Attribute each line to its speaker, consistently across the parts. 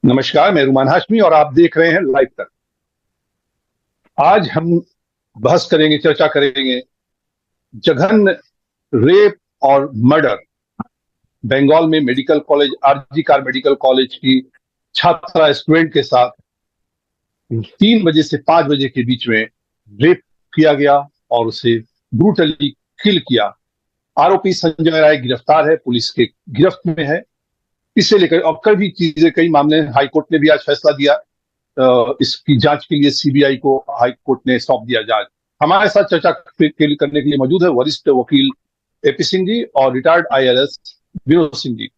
Speaker 1: नमस्कार, मैं रुमान हाशमी और आप देख रहे हैं लाइव तक। आज हम बहस करेंगे, चर्चा करेंगे जघन्य रेप और मर्डर। बंगाल में medical college, RG Kar medical college की छात्रा स्टूडेंट के साथ 3 बजे से 5 बजे के बीच में रेप किया गया और उसे ब्रूटली किल किया। आरोपी संजय राय गिरफ्तार है, पुलिस के गिरफ्त में है। इसे लेकर और कई मामले हाई कोर्ट ने भी आज फैसला दिया। इसकी जांच के लिए सीबीआई को हाई कोर्ट ने सौंप दिया जांच। हमारे साथ चर्चा करने के लिए मौजूद है वरिष्ठ वकील एपी सिंह जी और रिटायर्ड आईआरएस विनोद सिंह जी।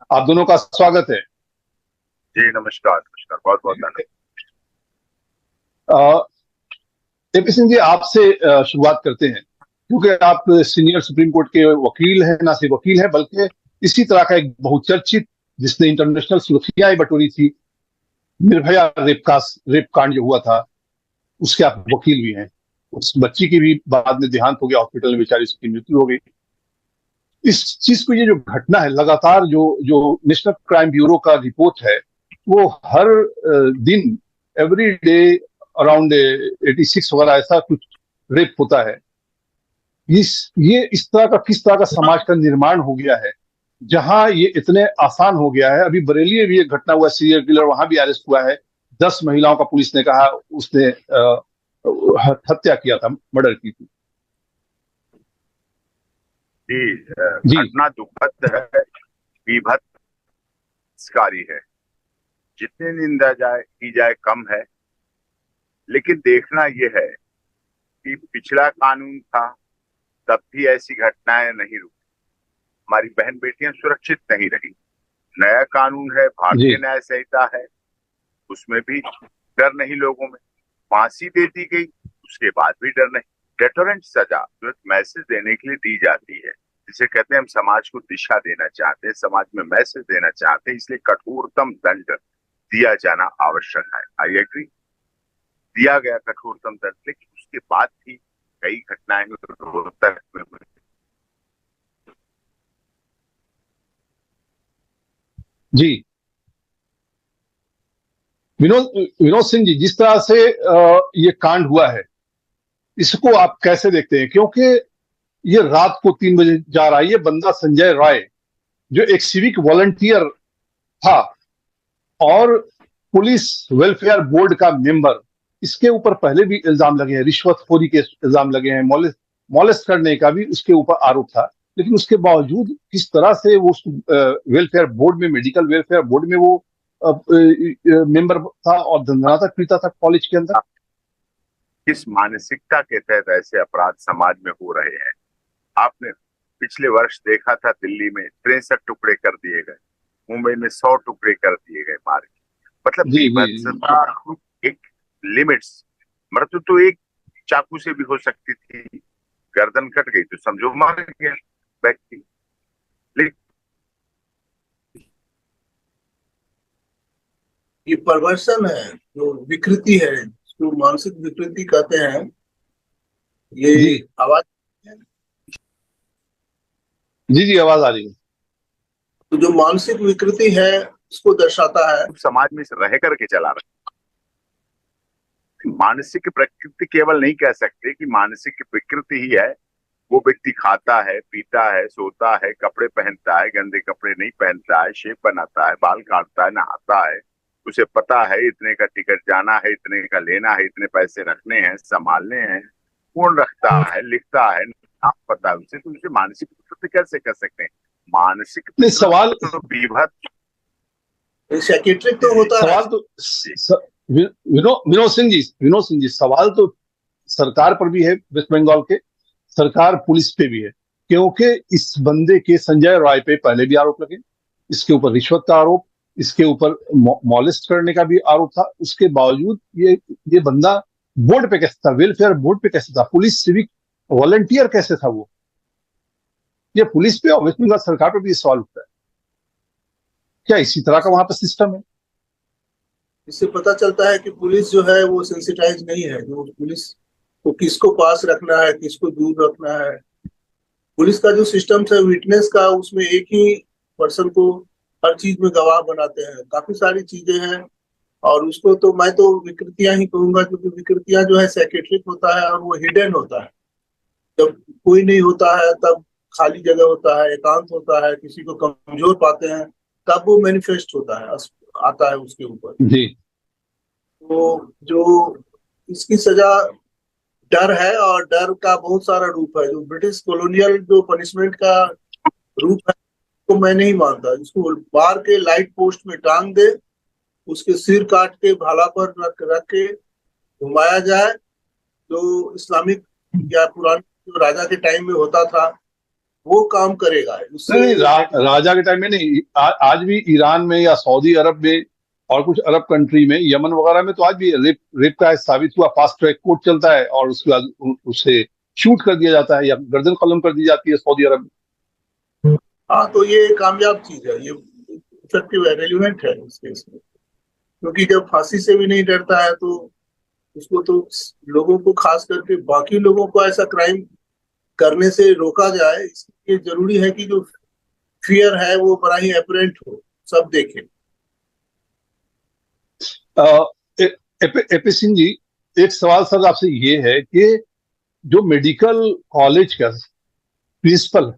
Speaker 1: आप दोनों का स्वागत है।
Speaker 2: जी नमस्कार। नमस्कार, बहुत बहुत धन्यवाद।
Speaker 1: एपी सिंह जी, आपसे शुरुआत करते हैं क्योंकि आप सीनियर सुप्रीम कोर्ट के वकील हैं। ना सिर्फ वकील है बल्कि इसी तरह का एक बहुचर्चित, जिसने इंटरनेशनल सुर्खियां बटोरी थी, निर्भया रेप कांड जो हुआ था, उसके आप वकील भी हैं। उस बच्ची की भी बाद में देहांत हो गया, हॉस्पिटल में बेचारी उसकी मृत्यु हो गई। इस चीज को, ये जो घटना है, लगातार जो जो नेशनल क्राइम ब्यूरो का रिपोर्ट है, वो हर दिन, एवरी डे अराउंड 86 वगैरह ऐसा कुछ रेप होता है। इस तरह का, किस तरह का समाज का निर्माण हो गया है जहां ये इतने आसान हो गया है। अभी बरेली में भी एक घटना हुआ, सीरियल किलर वहां भी अरेस्ट हुआ है। 10 महिलाओं का पुलिस ने कहा उसने हत्या किया था, मर्डर की थी।
Speaker 2: जी, घटना दुखद है, विभत्सकारी है। जितनी निंदा की जाए कम है। लेकिन देखना यह है कि पिछला कानून था तब भी ऐसी घटनाएं नहीं रुकी, हमारी बहन बेटियां सुरक्षित नहीं रही। नया कानून है, भारतीय न्याय संहिता है, उसमें भी डर नहीं लोगों में। फांसी दे दी गई, उसके बाद भी डर नहीं। डेटोरेंट सजा जो एक मैसेज देने के लिए दी जाती है, जिसे कहते हैं हम समाज को दिशा देना चाहते हैं, समाज में मैसेज देना चाहते हैं, इसलिए कठोरतम दंड दिया जाना आवश्यक है। आई एग्री, दिया गया कठोरतम दंड, लेकिन उसके बाद भी कई घटनाएं रोहतक में हुई।
Speaker 1: जी विनोद सिंह जी, जिस तरह से ये कांड हुआ है, इसको आप कैसे देखते हैं? क्योंकि ये रात को 3 बजे जा रहा है। ये बंदा संजय राय, जो एक सिविक वॉलंटियर था और पुलिस वेलफेयर बोर्ड का मेंबर, इसके ऊपर पहले भी इल्जाम लगे हैं, रिश्वतखोरी के इल्जाम लगे हैं, मॉलेस्ट करने का भी उसके ऊपर आरोप था। लेकिन उसके बावजूद किस तरह से वो वेलफेयर बोर्ड में, मेडिकल वेलफेयर बोर्ड में वो मेंबर था और धंधनातक पीता था कॉलेज के अंदर।
Speaker 2: किस मानसिकता के तहत ऐसे अपराध समाज में हो रहे हैं? आपने पिछले वर्ष देखा था, दिल्ली में 63 टुकड़े कर दिए गए, मुंबई में 100 टुकड़े कर दिए गए मार के। मतलब एक लिमिट्स। मृत्यु तो एक चाकू से भी हो सकती थी, गर्दन कट गई तो समझो मार गया व्यक्ति। लेकिन
Speaker 3: ये परवर्सन है, जो विकृति है, जो मानसिक विकृति कहते हैं। ये आवाज
Speaker 1: जी आवाज आ रही है।
Speaker 3: तो जो मानसिक विकृति है उसको दर्शाता है।
Speaker 2: समाज में रह करके चला रहा। मानसिक प्रकृति केवल नहीं कह सकते कि मानसिक विकृति ही है। वो व्यक्ति खाता है, पीता है, सोता है, कपड़े पहनता है, गंदे कपड़े नहीं पहनता है, शेप बनाता है, बाल काटता है, नहाता है। उसे पता है इतने का टिकट जाना है, इतने का लेना है, इतने पैसे रखने हैं, संभालने हैं। कौन रखता है, लिखता है, नाम पता है उसे, तो उसे मानसिक विकृति कैसे कर सकते हैं? मानसिक
Speaker 1: सवाल
Speaker 2: तो विभत्स
Speaker 3: साइकियाट्रिक तो होता है।
Speaker 1: सवाल तो विनोद सिंह जी, सवाल तो सरकार पर भी है, वेस्ट बंगाल के सरकार पुलिस पे भी है। क्योंकि इस बंदे के, संजय राय पे, पहले भी आरोप लगे। इसके ऊपर रिश्वत का आरोप, इसके ऊपर मॉलेस्ट करने का भी आरोप था। उसके बावजूद ये बंदा बोर्ड पे कैसे था, वेलफेयर बोर्ड पे कैसे था, पुलिस सिविक वॉलंटियर कैसे था वो? ये पुलिस पे और वेस्ट बंगाल सरकार पे भी ये सवाल उठता है। क्या इसी तरह का वहां पर सिस्टम है?
Speaker 3: इससे पता चलता है कि पुलिस जो है वो सेंसिटाइज नहीं है। जो पुलिस को किसको पास रखना है, किसको दूर रखना है। पुलिस का जो सिस्टम है विटनेस का, उसमें एक ही पर्सन को हर चीज में गवाह बनाते हैं, काफी सारी चीजें हैं। और उसको तो मैं तो विकृतियां ही कहूंगा, क्योंकि विकृतियां जो है साइकेट्रिक होता है और वो हिडन होता है। जब कोई नहीं होता है तब खाली जगह होता है, एकांत होता है, किसी को कमजोर पाते हैं, तब वो मैनिफेस्ट होता है, आता है उसके ऊपर।
Speaker 1: जी।
Speaker 3: तो जो इसकी सजा डर है, और डर का बहुत सारा रूप है। जो ब्रिटिश कॉलोनियल जो पनिशमेंट का रूप है, तो मैं नहीं मानता। इसको बार के लाइट पोस्ट में टांग दे, उसके सिर काट के भाला पर रख रख के घुमाया जाए, जो इस्लामिक या पुराने जो राजा के टाइम में होता था, वो काम करेगा
Speaker 1: नहीं
Speaker 3: उससे।
Speaker 1: नहीं, राजा के टाइम में नहीं, आज भी ईरान में या सऊदी अरब में और कुछ अरब कंट्री में, यमन वगैरह में तो आज भी रेप रेप का साबित हुआ, फास्ट ट्रैक कोर्ट चलता है और उसके बाद उससे शूट कर दिया जाता है या गर्दन कलम कर दी जाती है सऊदी अरब में।
Speaker 3: हाँ, तो ये कामयाब चीज है, ये इफेक्टिव है, रेलिवेंट है इस केस में। क्योंकि जब फांसी से भी नहीं डरता है, तो उसको तो लोगों को, खास करके बाकी लोगों को ऐसा क्राइम करने से रोका जाए, इसलिए जरूरी है कि जो फियर है वो बड़ा ही अपरेंट हो, सब देखें।
Speaker 1: एपी सिंह जी, एक सवाल सर आपसे ये है कि जो मेडिकल कॉलेज का प्रिंसिपल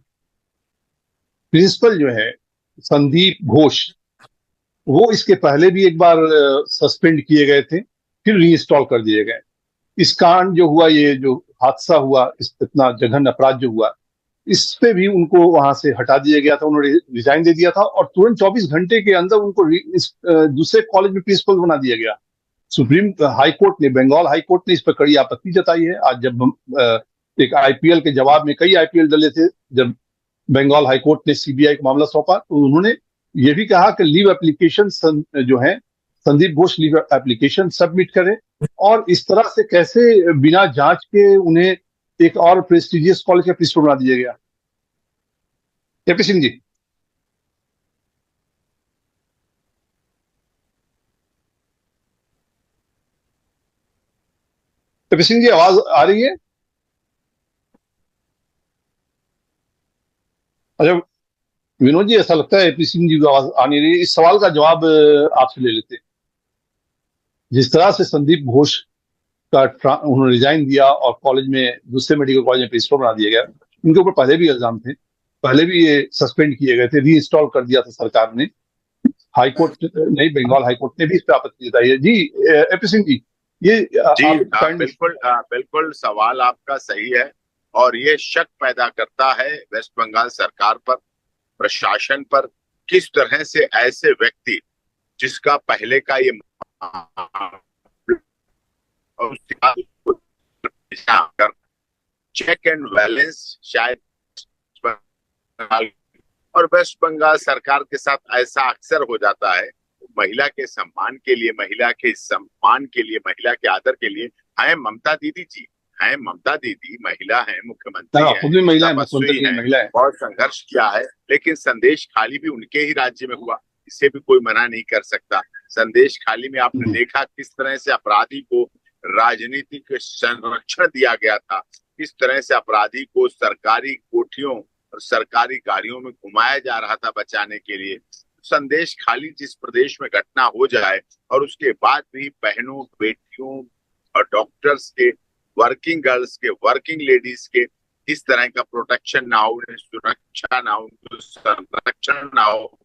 Speaker 1: प्रिंसिपल जो है संदीप घोष, वो इसके पहले भी एक बार सस्पेंड किए गए थे, फिर रीइंस्टॉल कर दिए गए। इस कांड जो हुआ, ये जो हादसा हुआ, इस इतना जघन्य अपराध जो हुआ, इस पे भी उनको वहां से हटा दिया गया था, उन्होंने रिजाइन दे दिया था और तुरंत 24 घंटे के अंदर उनको इस दूसरे कॉलेज में प्रिंसिपल बना दिया गया। सुप्रीम हाई कोर्ट ने, बंगाल हाई कोर्ट ने इस पर कड़ी आपत्ति जताई है। आज जब एक आईपीएल के जवाब में कई आईपीएल दले थे, जब बंगाल हाई कोर्ट ने सीबीआई को मामला सौंपा, तो उन्होंने ये भी कहा कि लीव एप्लीकेशन जो है, Sandeep Ghosh leave application submit करें। और इस तरह से कैसे बिना जांच के उन्हें एक और प्रेस्टिजियस कॉलेज का प्रिंसिपल बना दिया गया। एपी सिंह जी। एपी सिंह जी, आवाज आ रही है? अच्छा विनोद जी, ऐसा लगता है एपी सिंह जी को आवाज आ नहीं रही। इस सवाल का जवाब आपसे ले लेते हैं। जिस तरह से संदीप घोष का उन्होंने रिजाइन दिया और कॉलेज में, दूसरे मेडिकल कॉलेज में प्रिंसिपल बना दिया गया, उनके ऊपर पहले भी इल्जाम थे, पहले भी ये सस्पेंड किए गए थे, रीइंस्टॉल कर दिया था सरकार ने। हाईकोर्ट नहीं, बंगाल हाईकोर्ट ने भी इस पर आपत्ति जताई है। जी एपी सिंह जी, ये
Speaker 2: जी
Speaker 1: आप
Speaker 2: बिल्कुल बिल्कुल सवाल आपका सही है, और ये शक पैदा करता है वेस्ट बंगाल सरकार पर, प्रशासन पर, किस तरह से ऐसे व्यक्ति जिसका पहले का ये चेक एंड बैलेंस शायद और वेस्ट बंगाल सरकार के साथ ऐसा अक्सर हो जाता है। महिला के सम्मान के लिए, महिला के सम्मान के लिए, महिला के आदर के लिए हैं ममता दीदी जी, हैं ममता दीदी, महिला है, मुख्यमंत्री है,
Speaker 1: खुद भी महिला है,
Speaker 2: तपस्वी
Speaker 1: मुख्यमंत्री
Speaker 2: है,
Speaker 1: महिला है।
Speaker 2: बहुत संघर्ष किया है, लेकिन संदेश खाली भी उनके ही राज्य में हुआ, इसे भी कोई मना नहीं कर सकता। संदेश खाली में आपने देखा किस तरह से अपराधी को राजनीतिक संरक्षण दिया गया था, किस तरह से अपराधी को सरकारी कोठियों और सरकारी गाड़ियों में घुमाया जा रहा था बचाने के लिए। संदेश खाली जिस प्रदेश में घटना हो जाए और उसके बाद भी बहनों, बेटियों और डॉक्टर्स के, वर्किंग गर्ल्स के, वर्किंग लेडीज के इस तरह का प्रोटेक्शन ना हो, उन्हें सुरक्षा ना हो, संरक्षण ना हो,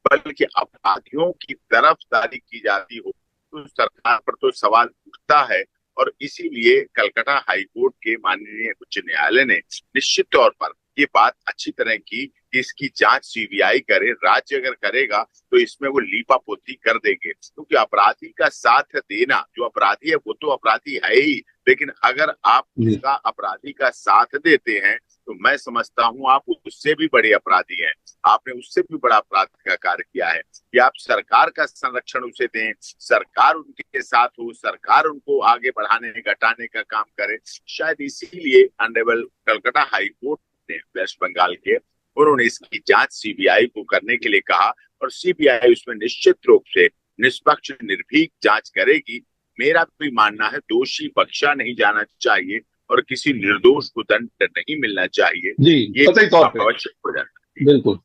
Speaker 2: बल्कि अपराधियों की तरफदारी की जाती हो, तो सरकार पर तो सवाल उठता है। और इसीलिए कलकत्ता हाईकोर्ट के माननीय उच्च न्यायालय ने निश्चित तौर पर ये बात अच्छी तरह की कि इसकी जांच सीबीआई करे। राज्य अगर करेगा तो इसमें वो लीपापोती कर देंगे, क्योंकि अपराधी का साथ देना, जो अपराधी है वो तो अपराधी है ही, लेकिन अगर आप उसका अपराधी का साथ देते हैं तो मैं समझता हूं आप उससे भी बड़े अपराधी हैं। आपने उससे भी बड़ा अपराध का कार्य किया है कि आप सरकार का संरक्षण उसे दें, सरकार उनके साथ हो, सरकार उनको आगे बढ़ाने घटाने का काम करे। शायद इसीलिए ऑनरेबल कलकत्ता हाईकोर्ट ने वेस्ट बंगाल के, उन्होंने इसकी जांच सीबीआई को करने के लिए कहा, और सीबीआई उसमें निश्चित रूप से निष्पक्ष निर्भीक जांच करेगी। मेरा भी मानना है दोषी बख्शा नहीं जाना चाहिए और किसी निर्दोष को दंड नहीं मिलना चाहिए,
Speaker 1: जी,
Speaker 2: ये
Speaker 1: कतई तौर पे
Speaker 2: आवश्यक हो जाता है।
Speaker 1: बिल्कुल।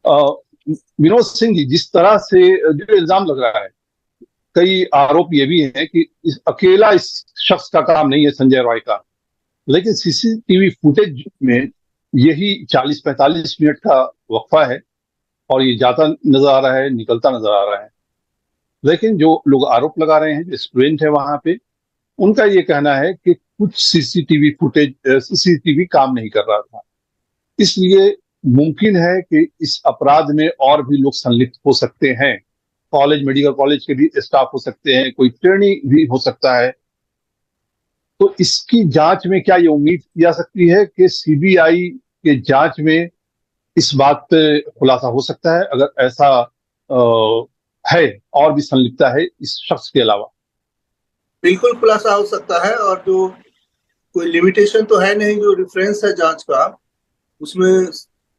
Speaker 1: विनोद सिंह जी, जिस तरह से जो इल्जाम लग रहा है, कई आरोप ये भी हैं कि अकेला इस शख्स का काम नहीं है संजय रॉय का, लेकिन सीसीटीवी फुटेज में यही 40-45 मिनट का वक्फा है और ये जाता नजर आ रहा है, निकलता नजर आ रहा है। लेकिन जो लोग आरोप लगा रहे हैं, जो स्टूडेंट है वहां पे, उनका ये कहना है कि कुछ सीसीटीवी काम नहीं कर रहा था, इसलिए मुमकिन है कि इस अपराध में और भी लोग संलिप्त हो सकते हैं। कॉलेज, मेडिकल कॉलेज के भी स्टाफ हो सकते हैं, कोई ट्रेनी भी हो सकता है। तो इसकी जांच में क्या ये उम्मीद की जा सकती है कि सीबीआई के जांच में इस बात पे खुलासा हो सकता है, अगर ऐसा है और भी संलिप्तता है इस शख्स के अलावा?
Speaker 3: बिल्कुल खुलासा हो सकता है, और जो कोई लिमिटेशन तो है नहीं, जो रेफरेंस है जांच का, उसमें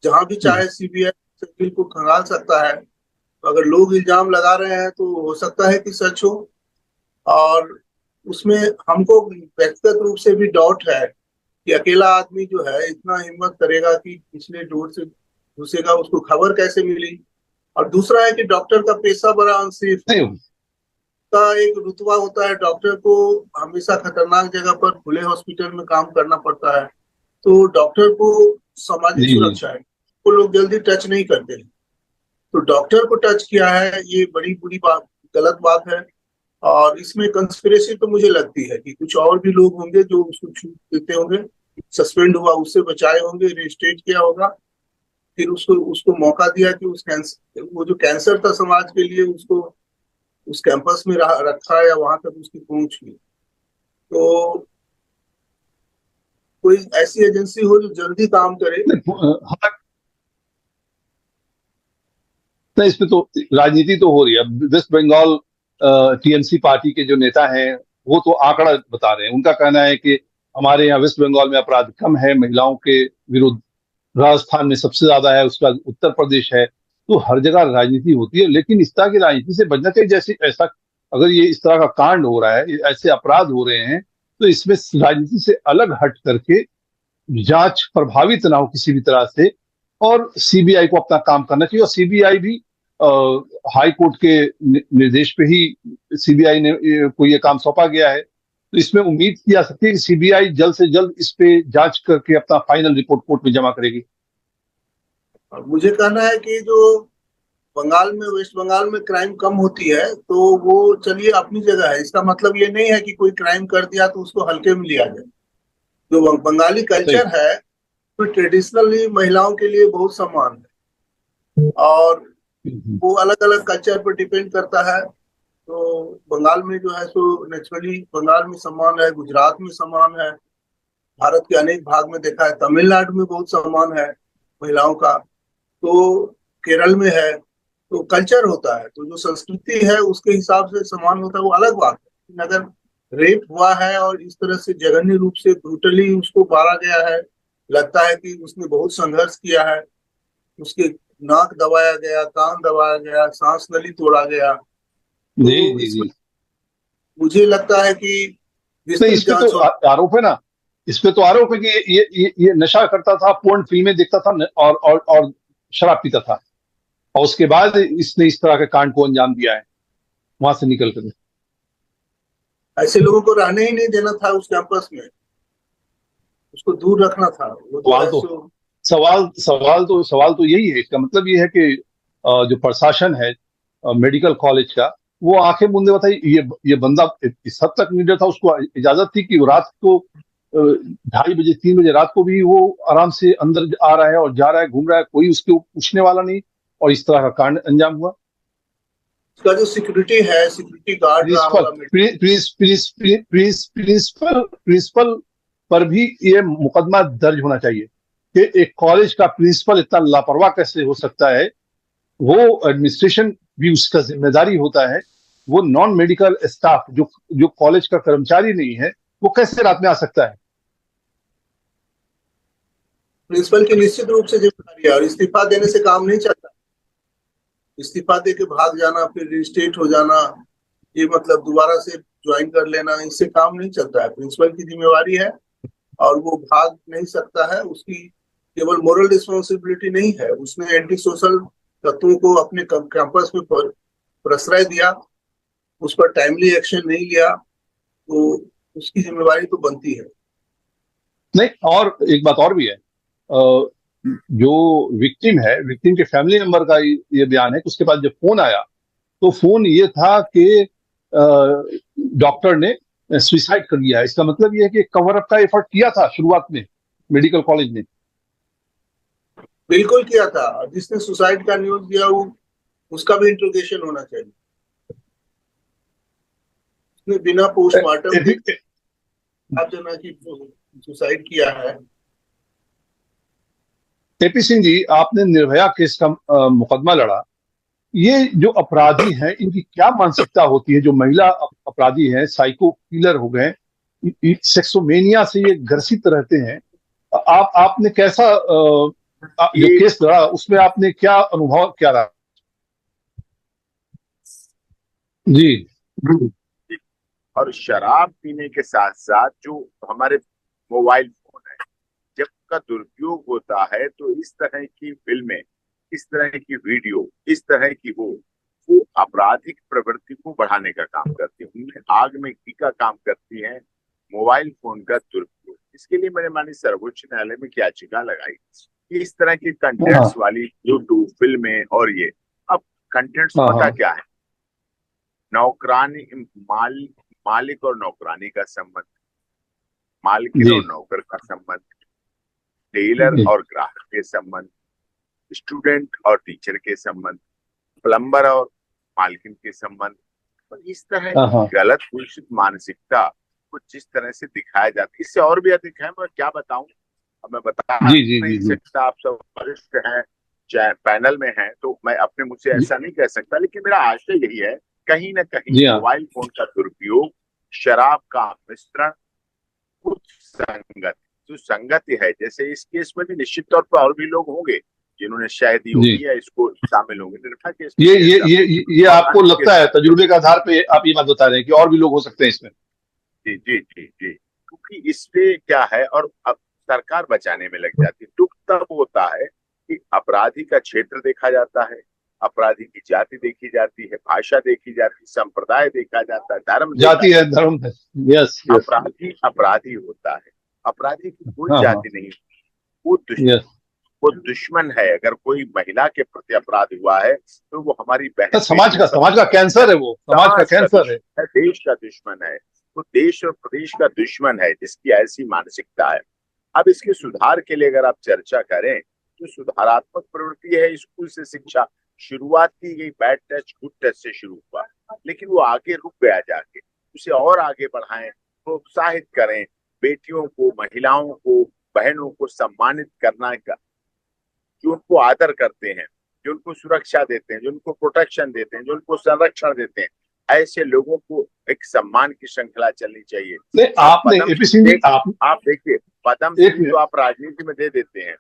Speaker 3: जहां भी चाहे सीबीआई बिल को खंगाल सकता है। तो अगर लोग इल्जाम लगा रहे हैं तो हो सकता है कि सच हो, और उसमें हमको व्यक्तिगत रूप से भी डाउट है कि अकेला आदमी जो है इतना हिम्मत करेगा कि पिछले डोर से घुसेगा, उसको खबर कैसे मिली। और दूसरा है कि डॉक्टर का पेशा बड़ा अनसेफ का एक रुतबा होता है, डॉक्टर को हमेशा खतरनाक जगह पर खुले हॉस्पिटल में काम करना पड़ता है, तो डॉक्टर को सामाजिक सुरक्षा है, वो लोग जल्दी टच नहीं करते हैं। तो डॉक्टर को टच किया है, ये बड़ी बुरी बात, गलत बात है। और इसमें कंस्पिरेसी तो मुझे लगती है कि कुछ और भी लोग होंगे जो उसको छूट देते होंगे, सस्पेंड हुआ उससे बचाए होंगे, रिस्टेट किया होगा, फिर उसको मौका दिया कि उस कैंसर, वो जो कैंसर था समाज के लिए, उसको उस कैंपस में रखा या वहां तक उसकी पहुंच हुई। तो कोई ऐसी एजेंसी हो जो जल्दी काम करे।
Speaker 1: नहीं, इसमें तो राजनीति तो हो रही है। वेस्ट बंगाल टीएमसी पार्टी के जो नेता हैं वो तो आंकड़ा बता रहे हैं। उनका कहना है कि हमारे यहाँ वेस्ट बंगाल में अपराध कम है महिलाओं के विरुद्ध, राजस्थान में सबसे ज्यादा है, उसका उत्तर प्रदेश है। तो हर जगह राजनीति होती है, लेकिन इस तरह की राजनीति से बचना चाहिए। जैसे ऐसा अगर ये इस तरह का कांड हो रहा है, ऐसे अपराध हो रहे हैं, तो इसमें राजनीति से अलग हट करके जांच प्रभावित ना हो किसी भी तरह से, और सीबीआई को अपना काम करना चाहिए। और सीबीआई भी हाई कोर्ट के निर्देश पे ही सीबीआई ने को ये काम सौंपा गया है। तो इसमें उम्मीद की जा सकती है कि सीबीआई जल्द से जल्द इस पे जांच करके अपना फाइनल रिपोर्ट कोर्ट में जमा करेगी।
Speaker 3: मुझे कहना है कि जो बंगाल में, वेस्ट बंगाल में क्राइम कम होती है, तो वो चलिए अपनी जगह है। इसका मतलब ये नहीं है कि कोई क्राइम कर दिया तो उसको हल्के में लिया जाए। जो बंगाली कल्चर है तो ट्रेडिशनली महिलाओं के लिए बहुत सम्मान है, और वो अलग अलग कल्चर पर डिपेंड करता है। तो बंगाल में जो है सो नेचुरली बंगाल में सम्मान है, गुजरात में सम्मान है, भारत के अनेक भाग में देखा है, तमिलनाडु में बहुत सम्मान है महिलाओं का, तो केरल में है। तो कल्चर होता है, तो जो संस्कृति है उसके हिसाब से सम्मान होता है, वो अलग बात है। लेकिन अगर रेप हुआ है और इस तरह से जघन्य रूप से ब्रूटली उसको मारा गया है, लगता है कि उसने बहुत संघर्ष किया है, उसके नाक दबाया गया, कान दबाया गया, सांस नली तोड़ा गया, तो इसमें मुझे लगता है कि
Speaker 1: इस पे तो आरोप है ना, इस पे तो आरोप है कि ये नशा करता था, पोर्न फिल्में देखता था और शराब पीता था, और उसके बाद इसने इस तरह के कांड को अंजाम दिया है वहां से निकल कर।
Speaker 3: ऐसे लोगों को रहने ही नहीं देना था उस कैंपस में, उसको दूर रखना था। वो
Speaker 1: सवाल तो यही है। इसका मतलब ये है कि जो प्रशासन है मेडिकल कॉलेज का, वो आंखें मूंदे हुआ था। ये बंदा इस हद तक निडर था, उसको इजाजत थी कि वो रात को 2:30 बजे 3 बजे रात को भी वो आराम से अंदर आ रहा है और जा रहा है, घूम रहा है, कोई उसके पूछने वाला नहीं, और इस तरह का कांड अंजाम हुआ।
Speaker 3: उसका जो सिक्योरिटी है, सिक्योरिटी गार्ड
Speaker 1: प्रिंसिपल पर भी ये मुकदमा दर्ज होना चाहिए कि एक कॉलेज का प्रिंसिपल इतना लापरवाह कैसे हो सकता है। वो एडमिनिस्ट्रेशन भी उसका जिम्मेदारी होता है। वो नॉन मेडिकल स्टाफ जो कॉलेज का कर्मचारी नहीं है, वो कैसे रात में आ सकता है?
Speaker 3: प्रिंसिपल की निश्चित रूप से जिम्मेदारी है, और इस्तीफा देने से काम नहीं चलता। इस्तीफा दे के भाग जाना, फिर रिस्टेट हो जाना, ये मतलब दोबारा से ज्वाइन कर लेना, इससे काम नहीं चलता है। प्रिंसिपल की जिम्मेवारी है और वो भाग नहीं सकता है। उसकी केवल मोरल रिस्पॉन्सिबिलिटी नहीं है, उसने एंटी सोशल तत्वों को अपने कैंपस में प्रश्रय दिया, उस पर टाइमली एक्शन नहीं लिया, तो उसकी जिम्मेवारी तो बनती है।
Speaker 1: नहीं, और एक बात और भी है, जो विक्टिम के फैमिली मेंबर का ये बयान है कि उसके पास जब फोन आया तो फोन ये था कि डॉक्टर ने सुसाइड कर लिया है। इसका मतलब ये है कि कवर अप का एफर्ट किया था शुरुआत में मेडिकल कॉलेज ने।
Speaker 3: बिल्कुल किया था। जिसने सुसाइड का न्यूज दिया उसका भी इंट्रोगेशन होना चाहिए। उसने बिना पोस्टमार्टम के आप जना की सुसाइड किया है।
Speaker 1: एपी सिंह जी, आपने निर्भया केस का मुकदमा लड़ा। ये जो अपराधी हैं इनकी क्या मानसिकता होती है? जो महिला अपराधी हैं, साइको किलर हो गए, सेक्सोमेनिया से ये ग्रसित रहते हैं। आपने कैसा जो केस लड़ा उसमें आपने क्या अनुभव क्या रहा? जी।
Speaker 2: और शराब पीने के साथ साथ जो हमारे मोबाइल फोन है, जब उसका दुरुपयोग होता है तो इस तरह की फिल्में, इस तरह की वीडियो, इस तरह की वो आपराधिक प्रवृत्ति को बढ़ाने का काम करती है, उनमें आग में घी का काम करती है। मोबाइल फोन का दुरुपयोग, इसके लिए मैंने मानी सर्वोच्च न्यायालय में याचिका लगाई कि इस तरह की कंटेंट्स वाली यूट्यूब फिल्में और ये, अब कंटेंट्स पता क्या है, नौकरानी मालिक और नौकरानी का संबंध, मालकिन और नौकर का संबंध, टेलर और ग्राहक के संबंध, स्टूडेंट और टीचर के संबंध, प्लम्बर और मालकिन के संबंध। और इस तरह की गलत दूषित मानसिकता को जिस तरह से दिखाया जाता है, इससे और भी अधिक है, मैं क्या बताऊं। अब मैं बता नहीं सकता, आप सब वरिष्ठ हैं, चाहे पैनल में हैं, तो मैं अपने मुझसे ऐसा नहीं कह सकता, लेकिन मेरा आशय यही है, कहीं ना कहीं मोबाइल फोन का दुरुपयोग, शराब का मिश्रण, कुछ संगत जो संगति है, जैसे इस केस में भी निश्चित तौर पर और भी लोग होंगे जिन्होंने शायद या इसको शामिल होंगे। निर्भया केस
Speaker 1: ये आपको लगता है, तजुर्बे के आधार पे आप ये बात बता रहे हैं कि और भी लोग हो सकते हैं इसमें?
Speaker 2: जी जी जी जी, क्योंकि इसमें क्या है, और अब सरकार बचाने में लग जाती है। दुख तब होता है कि अपराधी का क्षेत्र देखा जाता है, अपराधी की जाति देखी जाती है, भाषा देखी जाती है, संप्रदाय देखा जाता है, धर्म
Speaker 1: जाति है, धर्म है। यस,
Speaker 2: अपराधी होता है। अपराधी की कोई जाति नहीं, वो दुश्मन है। अगर कोई महिला के प्रति अपराध हुआ है तो वो हमारी बहन,
Speaker 1: समाज का कैंसर है, वो समाज का कैंसर है,
Speaker 2: देश का दुश्मन है, वो देश और प्रदेश का दुश्मन है जिसकी ऐसी मानसिकता है। अब इसके सुधार के लिए अगर आप चर्चा करें तो सुधारात्मक प्रवृत्ति है, स्कूल से शिक्षा शुरुआत की गई, बैड टच गुड टच से शुरू हुआ, लेकिन वो आगे रुक गया, जाके उसे और आगे बढ़ाएं, प्रोत्साहित करें, बेटियों को, महिलाओं को, बहनों को सम्मानित करना का, जो उनको आदर करते हैं, जो उनको सुरक्षा देते हैं, जो उनको प्रोटेक्शन देते हैं, जो उनको संरक्षण देते हैं, ऐसे लोगों को एक सम्मान की श्रृंखला चलनी चाहिए। आप देखिए, पद्म श्री तो आप राजनीति में दे देते हैं,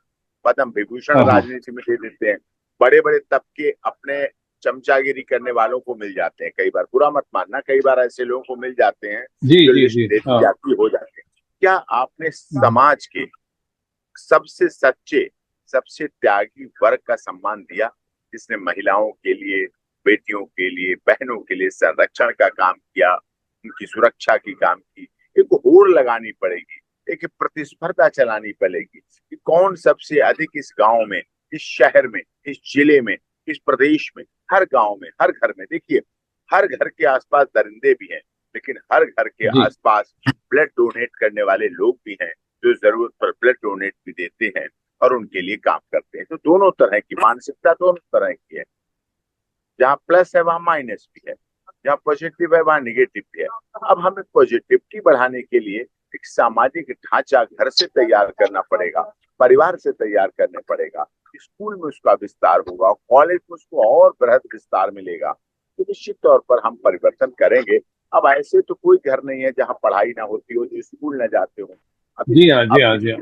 Speaker 2: पद्म विभूषण राजनीति में दे देते हैं, बड़े बड़े तबके अपने चमचागिरी करने वालों को मिल जाते हैं। कई बार, बुरा मत मानना, कई बार ऐसे लोगों को मिल जाते हैं जो जाति हो जाते हैं। क्या आपने समाज के सबसे सच्चे, सबसे त्यागी वर्ग का सम्मान दिया, जिसने महिलाओं के लिए, बेटियों के लिए, बहनों के लिए संरक्षण का काम किया, उनकी सुरक्षा की काम की? एक होड़ लगानी पड़ेगी, एक प्रतिस्पर्धा चलानी पड़ेगी कि कौन सबसे अधिक इस गांव में, इस शहर में, इस जिले में, इस प्रदेश में, हर गांव में, हर घर में। देखिए, हर घर के आसपास दरिंदे भी हैं, लेकिन हर घर के आसपास ब्लड डोनेट करने वाले लोग भी हैं जो जरूरत पर ब्लड डोनेट भी देते हैं और उनके लिए काम करते हैं। तो दोनों तरह की मानसिकता, दोनों तरह की है, जहाँ प्लस है वहां माइनस भी है, जहाँ पॉजिटिव है वहां निगेटिव भी है। अब हमें पॉजिटिविटी बढ़ाने के लिए एक सामाजिक ढांचा घर से तैयार करना पड़ेगा, परिवार से तैयार करने पड़ेगा, स्कूल में उसका विस्तार होगा, कॉलेज में उसको और बृहद विस्तार मिलेगा, तो निश्चित तौर पर हम परिवर्तन करेंगे। अब ऐसे तो कोई घर नहीं है जहाँ पढ़ाई ना होती हो, जो स्कूल न जाते हो।
Speaker 1: जी हाँ, जी हाँ, जी हाँ।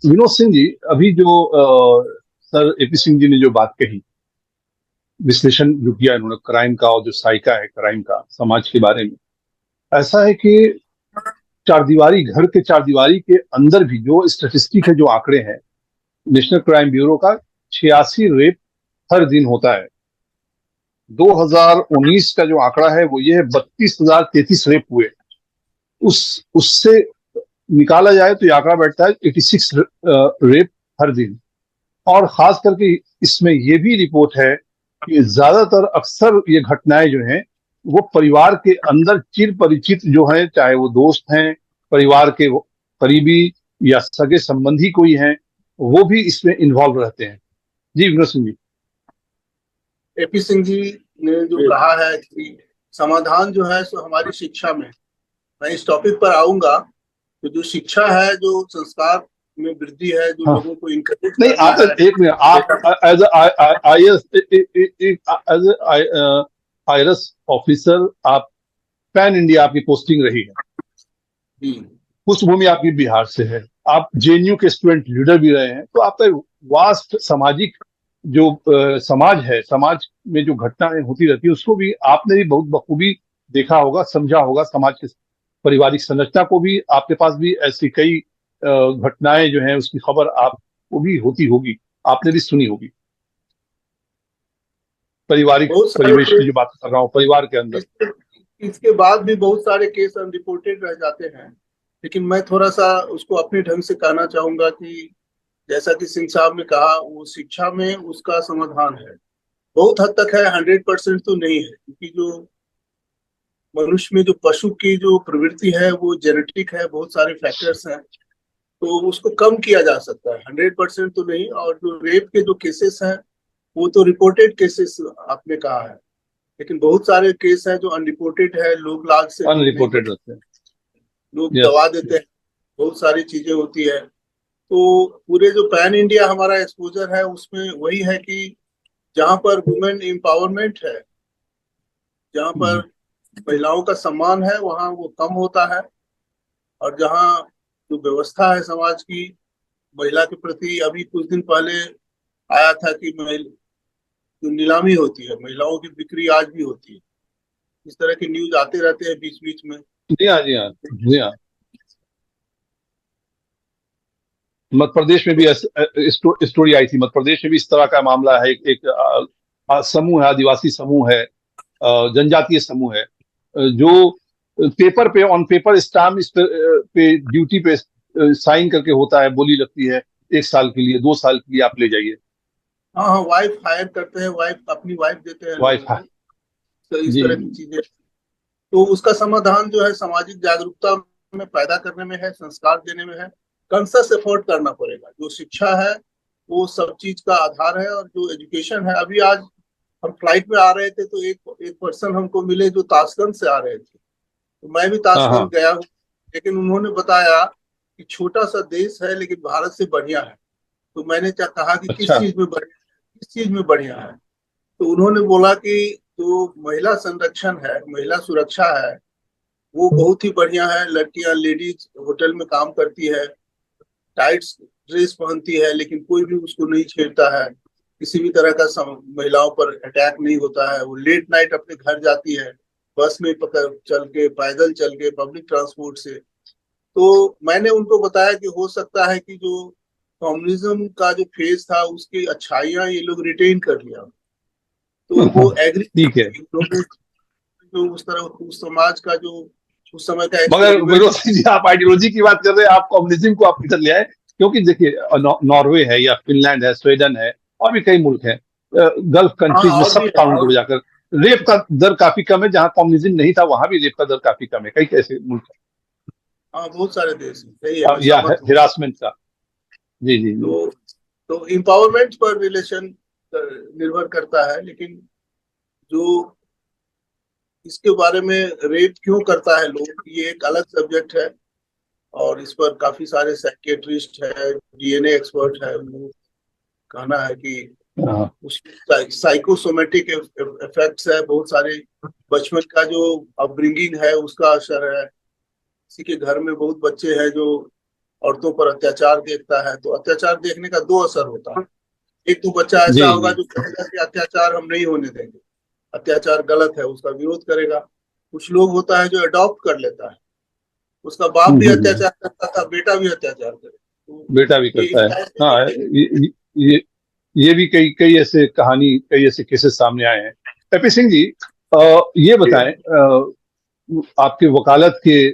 Speaker 1: विनोद सिंह जी, अभी जो सर एपी सिंह जी ने जो बात कही, विश्लेषण जो किया इन्होंने क्राइम का, और जो साइका है क्राइम का समाज के बारे में, ऐसा है कि घर के चार दीवारी के अंदर भी जो स्टैटिस्टिक है, जो आंकड़े हैं, नेशनल क्राइम ब्यूरो का 86 रेप हर दिन होता है। 2019 का जो आंकड़ा है वो ये है, 32,033 रेप हुए। उससे निकाला जाए तो ये आंकड़ा बैठता है 86 रेप हर दिन। और खास करके इसमें ये भी रिपोर्ट है कि ज्यादातर अक्सर ये घटनाएं जो हैं वो परिवार के अंदर चिर परिचित जो हैं, चाहे वो दोस्त हैं, परिवार के करीबी या सगे संबंधी कोई हैं, वो भी इसमें इन्वॉल्व रहते हैं। जी विनोद सिंह जी।
Speaker 3: एपी सिंह जी ने जो कहा है कि समाधान जो है सो हमारी शिक्षा में, मैं इस टॉपिक पर आऊंगा। तो जो शिक्षा है, जो संस्कार में वृद्धि है, जो
Speaker 1: हाँ।
Speaker 3: लोगों को इंकरेज
Speaker 1: नहीं,
Speaker 3: करना
Speaker 1: आप
Speaker 3: है।
Speaker 1: एक मिनट, आप एज आईएएस ऑफिसर, आप पैन इंडिया आपकी पोस्टिंग रही है, पृष्ठभूमि आपकी बिहार से है, आप जेएनयू के स्टूडेंट लीडर भी रहे हैं, तो आपका वास्ट सामाजिक जो समाज है, समाज में जो घटनाएं होती रहती है उसको भी आपने भी बहुत बखूबी देखा होगा, समझा होगा। समाज के पारिवारिक संरचना को भी, आपके पास भी ऐसी कई घटनाएं जो हैं उसकी खबर आपको भी होती होगी, आपने भी सुनी होगी। पारिवारिक
Speaker 3: बहुत सारे
Speaker 1: परिवेश की जो बात कर रहा हूँ, परिवार के अंदर।
Speaker 3: इसके बाद भी बहुत सारे केस अनरिपोर्टेड रह जाते हैं, लेकिन मैं थोड़ा सा उसको अपने ढंग से कहना चाहूंगा कि जैसा कि सिंह साहब ने कहा, वो शिक्षा में उसका समाधान है, बहुत हद तक है, 100% तो नहीं है, क्योंकि जो मनुष्य में जो पशु की जो प्रवृत्ति है वो जेनेटिक है, बहुत सारे फैक्टर्स हैं, तो उसको कम किया जा सकता है, 100% तो नहीं। और जो रेप के जो केसेस हैं वो तो रिपोर्टेड केसेस आपने कहा है, लेकिन बहुत सारे केस हैं जो अनरिपोर्टेड है, लोग लाग से नहीं
Speaker 1: अनरिपोर्टेड
Speaker 3: पता,
Speaker 1: रहते हैं।
Speaker 3: लोग
Speaker 1: यस।
Speaker 3: दबा देते हैं, बहुत सारी चीजें होती है। तो पूरे जो पैन इंडिया हमारा एक्सपोजर है उसमें वही है कि जहां पर वुमेन एम्पावरमेंट है, जहां पर महिलाओं का सम्मान है, वहां वो कम होता है। और जहां जो व्यवस्था है समाज की महिला के प्रति, अभी कुछ दिन पहले आया था कि जो नीलामी होती है, महिलाओं की बिक्री आज भी होती है। इस तरह के न्यूज आते रहते हैं बीच बीच में।
Speaker 1: जी हाँ, जी हाँ, जी हाँ। मध्य प्रदेश में भी स्टोरी आई थी। मध्य प्रदेश में भी इस तरह का मामला है। एक समूह है, आदिवासी समूह है, जनजातीय समूह है, जो पेपर पे, ऑन पेपर स्टाम्प इस पे ड्यूटी पे साइन करके होता है, बोली लगती है 1 साल के लिए, 2 साल के लिए आप ले जाइए।
Speaker 3: हाँ हाँ, वाइफ हायर करते हैं, वाइफ अपनी वाइफ देते हैं लोगों
Speaker 1: वाइफ।
Speaker 3: को, तो इस
Speaker 1: जी।
Speaker 3: तरह की चीजें। तो उसका समाधान जो है सामाजिक जागरूकता में पैदा करने में है, संस्कार देने में है, कंसस एफर्ट करना पड़ेगा। जो शिक्षा है वो सब चीज का आधार है, और जो एजुकेशन है, अभी आज हम फ्लाइट में आ रहे थे तो एक एक पर्सन हमको मिले जो ताशकंद से आ रहे थे, तो मैं भी
Speaker 1: हाँ हाँ।
Speaker 3: ताशकंद गया हूँ, लेकिन उन्होंने बताया कि छोटा सा देश है लेकिन भारत से बढ़िया है। तो मैंने क्या कहा कि किस
Speaker 1: अच्छा।
Speaker 3: चीज में बढ़िया, किस चीज में बढ़िया है? तो उन्होंने बोला कि जो महिला संरक्षण है, महिला सुरक्षा है, वो बहुत ही बढ़िया है। लड़कियां, लेडीज होटल में काम करती है, टाइट ड्रेस पहनती है, लेकिन कोई भी उसको नहीं छेड़ता है, किसी भी तरह का महिलाओं पर अटैक नहीं होता है। वो लेट नाइट अपने घर जाती है, बस में पकड़ चल के, पैदल चल के, पब्लिक ट्रांसपोर्ट से। तो मैंने उनको बताया कि हो सकता है कि जो कम्युनिज्म का जो फेज था उसकी अच्छाइयां ये लोग रिटेन कर लिया, तो वो एग्री,
Speaker 1: ठीक है।
Speaker 3: जो उस तरह उस समाज का जो उस समय का
Speaker 1: मगर
Speaker 3: एक्सपेरिमेंट।
Speaker 1: विरोध जी, आप आइडियोलॉजी की बात कर रहे हैं, आप कम्युनिज्म को आप किधर ले आए? क्योंकि देखिए, नॉर्वे है या फिनलैंड है, स्वीडन है, और भी कई मुल्क हैं, गल्फ
Speaker 3: हाँ,
Speaker 1: कंट्रीज में,
Speaker 3: और
Speaker 1: सब
Speaker 3: भी है,
Speaker 1: काउंट हो जाकर रेप का दर काफी कम है। जहां कम्युनिज्म नहीं था वहां भी रेप का दर काफी कम है, कई कैसे मुल्क
Speaker 3: हाँ, बहुत सारे देश हैं, सही है,
Speaker 1: हैं।
Speaker 3: मैं
Speaker 1: या
Speaker 3: सहमत हूँ।
Speaker 1: हिरासमेंट का। जी जी जी।
Speaker 3: तो एम्पावरमेंट पर रिलेशन निर्भर करता है, लेकिन जो इसके बारे में रेट क्यों करता है लोग, ये एक अलग सब्जेक्ट है। और इस पर काफी सारे साइकेट्रिस्ट है, डीएनए एक्सपर्ट है, वो कहना है कि
Speaker 1: हाँ।
Speaker 3: उस साइकोसोमेटिक इफेक्ट्स है बहुत सारे, बचपन का जो अपब्रिंगिंग है उसका असर है। किसी के घर में बहुत बच्चे हैं जो औरतों पर अत्याचार देखता है, तो अत्याचार देखने का दो असर होता है। एक तो बच्चा
Speaker 1: जी
Speaker 3: ऐसा होगा
Speaker 1: जी।
Speaker 3: जो कहेगा कि अत्याचार हम नहीं होने देंगे, अत्याचार गलत है, उसका विरोध करेगा। कुछ लोग होता है जो अडॉप्ट कर लेता है, उसका बाप भी
Speaker 1: हम्म।
Speaker 3: अत्याचार करता था, बेटा भी अत्याचार करे, तो
Speaker 1: बेटा भी
Speaker 3: कि
Speaker 1: करता है।
Speaker 3: ऐसे
Speaker 1: हाँ, ये भी कई कई ऐसे कहानी, कई ऐसे केसेस सामने आए हैं। एपी सिंह जी, ये बताएं, आपके वकालत के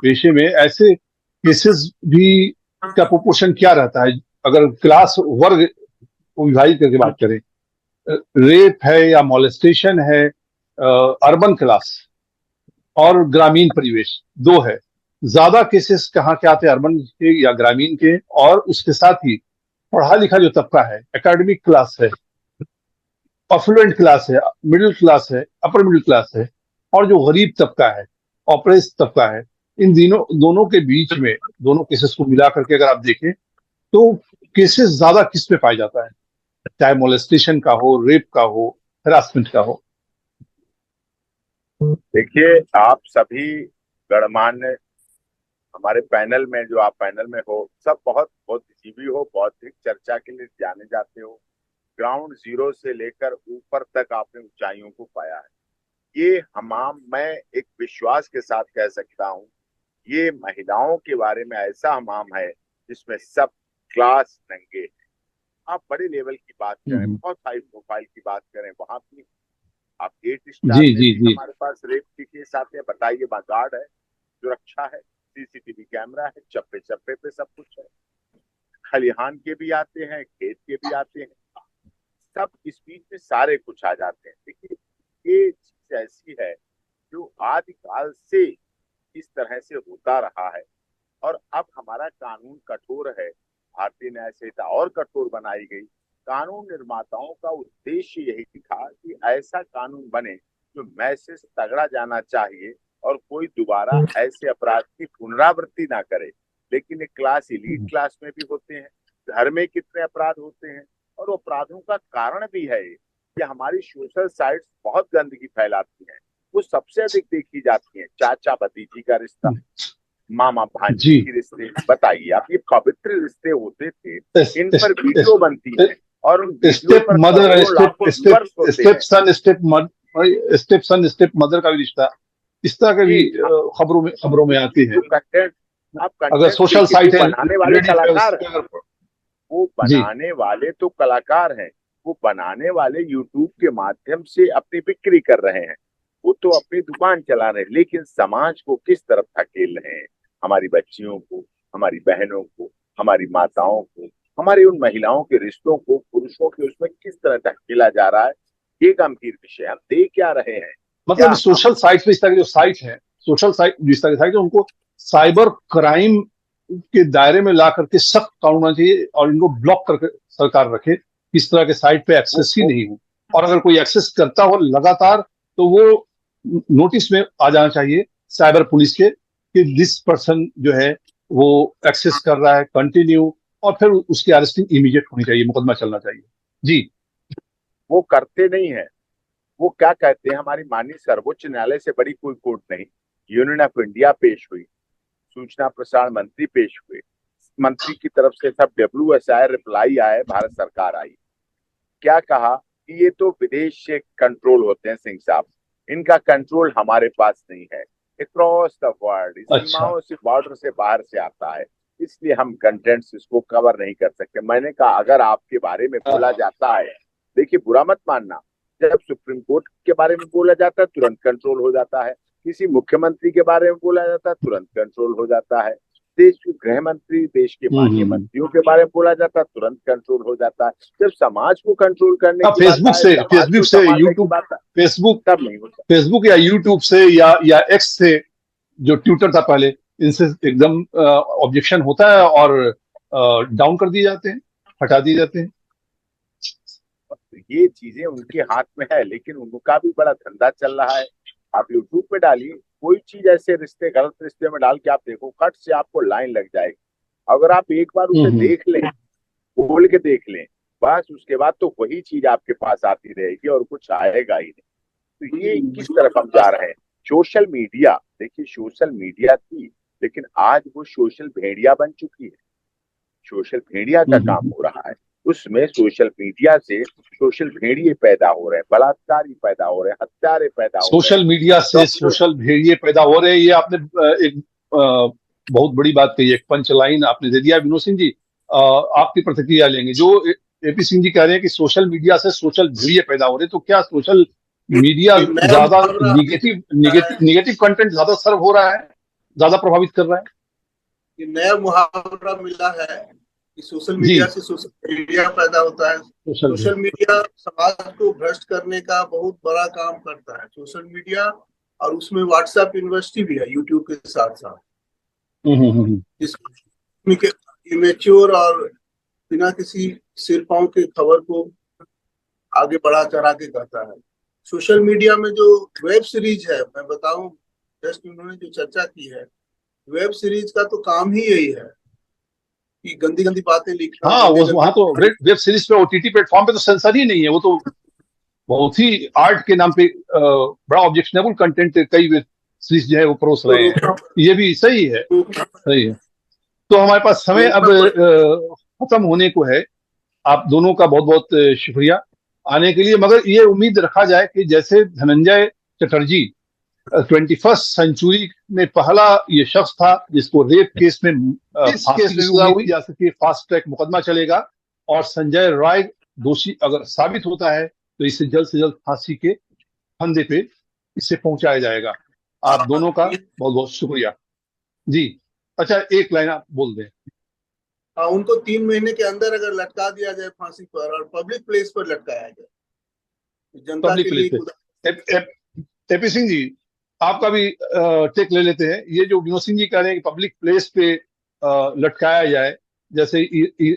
Speaker 1: पेशे में ऐसे केसेस भी का प्रोपोर्शन क्या रहता है? अगर क्लास वर्ग को विभाजित करके बात करें, रेप है या मॉलेस्टेशन है, अर्बन क्लास और ग्रामीण परिवेश दो है, ज्यादा केसेस कहाँ के आते हैं, अर्बन के या ग्रामीण के? और उसके साथ ही पढ़ा लिखा जो तबका है, एकेडमिक क्लास है, अफ्लुएंट क्लास है, मिडिल क्लास है, अपर मिडिल क्लास है, और जो गरीब तबका है, ऑपरेस तबका है, इन दोनों के बीच में दोनों केसेस को मिला करके अगर आप देखें तो केसेस ज्यादा किस पे पाया जाता है, चाहे मोलेस्टेशन का हो, रेप का हो, हरासमेंट का हो?
Speaker 2: देखिए, आप सभी गणमान्य हमारे पैनल में, जो आप पैनल में हो, सब बहुत बुद्धिजीवी हो, बौद्धिक चर्चा के लिए जाने जाते हो। ग्राउंड जीरो से लेकर ऊपर तक आपने ऊंचाइयों को पाया है। ये हमाम, मैं एक विश्वास के साथ कह सकता हूँ, ये महिलाओं के बारे में ऐसा हमाम है जिसमें सब क्लास नंगे हैं। आप बड़े लेवल की बात करें, बहुत हाई प्रोफाइल की बात करें, वहां भी आप 8 स्टार
Speaker 1: जी
Speaker 2: में
Speaker 1: जी
Speaker 2: भी
Speaker 1: जी।
Speaker 2: हमारे पास रेप के केस आते हैं। बताइए, वहां गार्ड है, सुरक्षा है, सीसीटीवी कैमरा है, चप्पे चप्पे पे सब कुछ है। खलिहान के भी आते हैं, खेत के भी आते हैं, सब इस बीच में सारे कुछ आ जाते हैं। देखिए, ये चीज ऐसी है जो आदिकाल से इस तरह से होता रहा है, और अब हमारा कानून कठोर है। भारतीय न्याय संहिता और कठोर बनाई गई। कानून निर्माताओं का उद्देश्य यही था कि ऐसा कानून बने जो मैसेज तगड़ा जाना चाहिए और कोई दोबारा ऐसे अपराध की पुनरावृत्ति ना करे। लेकिन एक क्लास इलीट क्लास में भी होते हैं, घर में कितने अपराध होते हैं, और अपराधों का कारण भी है कि हमारी सोशल साइट्स बहुत गंदगी फैलाती हैं। वो सबसे अधिक देखी जाती हैं, चाचा भतीजी का रिश्ता, मामा
Speaker 1: जी।
Speaker 2: भांजी के रिश्ते। बताइए आप, ये पवित्र रिश्ते होते थे, इन पर वीडियो बनती है, और उन वीडियो
Speaker 1: स्टेप
Speaker 2: पर
Speaker 1: मदर,
Speaker 2: करोड़ों लाखों
Speaker 1: स्टेप
Speaker 2: व्यूअर्स होते
Speaker 1: स्टेप
Speaker 2: हैं।
Speaker 1: सन, स्टेप सन स्टेप मदर का भी रिश्ता, इस तरह के भी
Speaker 2: जी,
Speaker 1: खबरों में आती है।
Speaker 2: जो कंटेंट, आप
Speaker 1: अगर
Speaker 2: कंटेंट
Speaker 1: सोशल
Speaker 2: देखिए, जो
Speaker 1: साइट है,
Speaker 2: बनाने वाले
Speaker 1: रेडिट है, उस
Speaker 2: कलाकार
Speaker 1: पे
Speaker 2: हैं,
Speaker 1: अगर
Speaker 2: वो
Speaker 1: जी
Speaker 2: बनाने वाले तो कलाकार हैं, वो बनाने वाले यूट्यूब के माध्यम से अपनी बिक्री कर रहे हैं, वो तो अपनी दुकान चला रहे हैं। लेकिन समाज को किस तरफ धकेल रहे हैं, हमारी बच्चियों को, हमारी बहनों को, हमारी माताओं को, हमारी उन महिलाओं के रिश्तों को पुरुषों के उसमें किस तरह धकेला जा रहा है, ये गंभीर विषय। हम देख क्या रहे हैं? क्या
Speaker 1: मतलब
Speaker 2: हम
Speaker 1: सोशल साइट पे इस तरह की जो साइट है, सोशल साइट जिस तरह की साइट है, उनको साइबर क्राइम के दायरे में ला करके सख्त कानून होना चाहिए और इनको ब्लॉक करके सरकार रखे, इस तरह के साइट पे एक्सेस ही
Speaker 2: वो
Speaker 1: नहीं हो। और अगर कोई एक्सेस करता हो लगातार, तो वो नोटिस में आ जाना चाहिए साइबर पुलिस के कि दिस पर्सन जो है वो एक्सेस कर रहा है कंटिन्यू, और फिर उसकी अरेस्टिंग इमीडिएट होनी चाहिए, मुकदमा चलना चाहिए। जी।
Speaker 2: वो करते नहीं है। वो क्या कहते हैं, हमारी माननीय सर्वोच्च न्यायालय से बड़ी कोई कोर्ट नहीं, यूनियन ऑफ इंडिया पेश हुई, सूचना प्रसारण मंत्री पेश हुए, मंत्री की तरफ से सब WSI रिप्लाई आए, भारत सरकार आई। क्या कहा कि ये तो विदेश से कंट्रोल होते हैं सिंह साहब, इनका कंट्रोल हमारे पास नहीं है, अक्रॉस द वर्ल्ड,
Speaker 1: अच्छा।
Speaker 2: सीमाओं से, बॉर्डर से बाहर से आता है, इसलिए हम कंटेंट्स इसको कवर नहीं कर सकते। मैंने कहा, अगर आपके बारे में बोला जाता है, देखिए बुरा मत मानना, जब सुप्रीम कोर्ट के बारे में बोला जाता है तुरंत कंट्रोल हो जाता है, किसी मुख्यमंत्री के बारे में बोला जाता है तुरंत कंट्रोल हो जाता है, देश के गृह मंत्री, देश के माननीय
Speaker 1: हम्म।
Speaker 2: मंत्रियों के बारे में बोला जाता है तुरंत कंट्रोल हो जाता है। जब समाज को कंट्रोल करने
Speaker 1: हाँ,
Speaker 2: की बात आए, समाज को
Speaker 1: फेसबुक से
Speaker 2: संभालने की
Speaker 1: यूट्यूब,
Speaker 2: बात आए,
Speaker 1: फेसबुक
Speaker 2: तब नहीं होता।
Speaker 1: फेसबुक या यूट्यूब से या एक्स से, जो ट्विटर था पहले, इनसे एकदम ऑब्जेक्शन होता है और डाउन कर दिए जाते हैं, हटा दिए जाते हैं।
Speaker 2: ये चीजें उनके हाथ में है, लेकिन उनका भी बड़ा धंधा चल रहा है। आप यूट्यूब पे डालिए कोई चीज, ऐसे रिश्ते, गलत रिश्ते में डाल के आप देखो, कट से आपको लाइन लग जाएगी। अगर आप एक बार उसे
Speaker 1: हम्म।
Speaker 2: देख लें, खोल के देख लें, बस उसके बाद तो वही चीज आपके पास आती रहेगी और कुछ आएगा ही नहीं। तो ये किस तरफ हम जा रहे हैं? सोशल मीडिया, देखिए सोशल मीडिया थी, लेकिन आज वो सोशल भेड़िया बन चुकी है। सोशल भेड़िया का काम हो रहा है, उसमें सोशल मीडिया से सोशल भेड़िए पैदा हो रहे हैं, बलात्कारी पैदा हो रहे हैं, हत्यारे पैदा हो रहे हैं,
Speaker 1: सोशल मीडिया से
Speaker 2: डॉक्टर।
Speaker 1: सोशल भेड़िए पैदा हो रहे हैं, ये आपने एक बहुत बड़ी बात कही, एक पंच लाइन आपने दे दिया विनोद सिंह जी। आपकी प्रतिक्रिया लेंगे। जो एपी सिंह जी कह रहे हैं कि सोशल मीडिया से सोशल भेड़िए पैदा हो रहे हैं, तो क्या सोशल मीडिया
Speaker 3: एक नया
Speaker 1: ज्यादा
Speaker 3: मुहावरा
Speaker 1: निगेटिव
Speaker 3: है,
Speaker 1: निगेटिव निगेटिव कंटेंट ज्यादा सर्व हो रहा है, ज्यादा प्रभावित कर रहा है?
Speaker 3: ये नया मुहावरा मिला है कि सोशल
Speaker 1: जी,
Speaker 3: मीडिया से सोशल मीडिया पैदा होता है।
Speaker 1: सोशल
Speaker 3: सोशल मीडिया समाज को भ्रष्ट करने का बहुत बड़ा काम करता है, सोशल मीडिया। और उसमें व्हाट्सएप यूनिवर्सिटी भी है यूट्यूब के साथ साथ, जिसमें इमेच्योर और बिना किसी सिर पांव के खबर को आगे बढ़ा चढ़ा के कहता है। सोशल मीडिया में जो वेब सीरीज है, मैं बताऊं, जस्ट उन्होंने जो चर्चा की है, वेब सीरीज का तो काम ही यही है कि गंदी गंदी बातें लिखना,
Speaker 1: हाँ,
Speaker 3: गंदी
Speaker 1: वो वहां तो
Speaker 3: गंदी।
Speaker 1: वेब सीरीज पे ओटीटी प्लेटफॉर्म पे तो सेंसर ही नहीं है। वो तो बहुत ही आर्ट के नाम पे बड़ा ऑब्जेक्शनेबल कंटेंट कई वेब सीरीज जो है वो परोस
Speaker 3: तो
Speaker 1: रहे हैं। ये भी सही है,
Speaker 3: रोकना
Speaker 1: सही है। तो हमारे पास समय अब
Speaker 3: पड़ेगा।
Speaker 1: खत्म होने को है। आप दोनों का बहुत बहुत शुक्रिया आने के लिए। मगर ये उम्मीद रखा जाए कि जैसे धनंजय चटर्जी 21st सेंचुरी में पहला ये शख्स था जिसको रेप केस में
Speaker 3: इस
Speaker 1: फांसी
Speaker 3: केस
Speaker 1: की
Speaker 3: में
Speaker 1: सजा
Speaker 3: उम्मीद
Speaker 1: हुई जा सके, फास्ट ट्रैक मुकदमा चलेगा, और संजय राय दोषी अगर साबित होता है तो इसे जल्द से जल्द फांसी के फंदे पे इसे पहुंचाया जाएगा। आप दोनों का बहुत बहुत शुक्रिया जी। अच्छा, एक लाइन आप बोल दें।
Speaker 3: उनको 3 महीने के अंदर अगर लटका दिया जाए फांसी पर और पब्लिक प्लेस पर लटकाया जाए, तो जनता
Speaker 1: पब्लिक
Speaker 3: के
Speaker 1: प्लेस
Speaker 3: लिए
Speaker 1: पे
Speaker 3: खुदा।
Speaker 1: एपी सिंह जी, आपका भी टेक ले लेते हैं। ये जो विनोद सिंह जी कह रहे हैं कि पब्लिक प्लेस पे लटकाया जाए, जैसे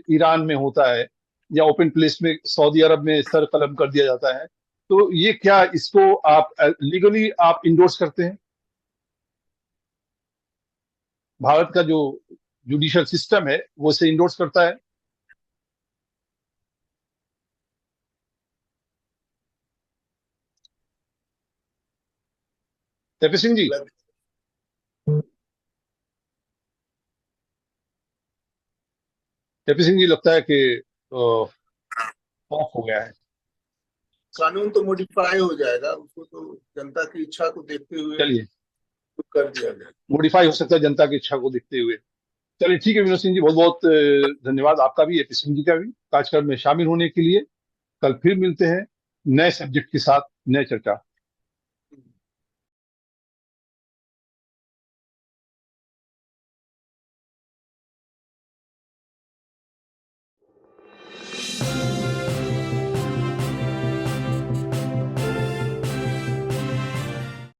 Speaker 1: ईरान में होता है, या ओपन प्लेस में सऊदी अरब में सर कलम कर दिया जाता है, तो ये क्या इसको आप लीगली आप इंडोर्स करते हैं? भारत का जो जुडिशियल सिस्टम है वो इसे इंडोर्स करता है? एपी सिंह जी, एपी सिंह जी लगता है कि ऑफ हो गया है।
Speaker 3: कानून तो मॉडिफाई हो जाएगा, उसको तो जनता की इच्छा को देखते हुए
Speaker 1: चलिए,
Speaker 3: कर दिया जाए।
Speaker 1: मॉडिफाई हो सकता है जनता की इच्छा को देखते हुए। चलिए ठीक है विनोद सिंह जी, बहुत बहुत धन्यवाद आपका भी, एपी सिंह जी का भी, कार्यक्रम में शामिल होने के लिए। कल फिर मिलते हैं नए सब्जेक्ट के साथ, नए चर्चा।